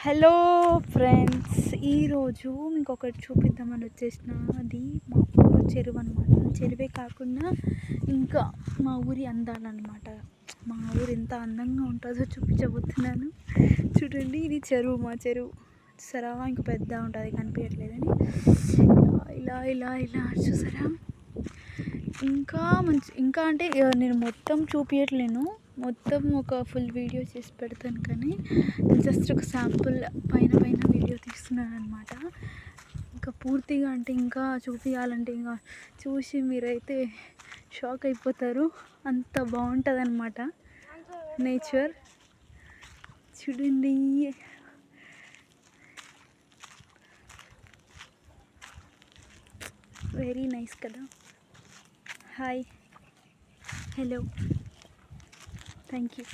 Hello friends, ఈరోజు మీకు ఒకటి చూపిద్దామని వచ్చేసిన. అది మా ఊరు చెరువు అనమాట. చెరువే కాకుండా ఇంకా మా ఊరి అందాలన్నమాట. మా ఊరు ఎంత అందంగా ఉంటుందో చూపించబోతున్నాను. చూడండి, ఇది చెరువు, మా చెరువు. చూసారా, ఇంక పెద్ద ఉంటుంది, కనిపించట్లేదని. ఇలా ఇలా ఇలా చూసారా. ఇంకా అంటే నేను మొత్తం చూపించట్లేను, మొత్తం ఒక ఫుల్ వీడియో చేసి పెడతాను. కానీ జస్ట్ ఒక శాంపుల్ పైన వీడియో తీస్తున్నాను అనమాట. ఇంకా పూర్తిగా అంటే ఇంకా చూపించాలంటే ఇంకా చూసి మీరైతే షాక్ అయిపోతారు. అంత బాగుంటుంది అనమాట నేచర్. చూడండి, వెరీ నైస్ కదా. Hi, hello, thank you.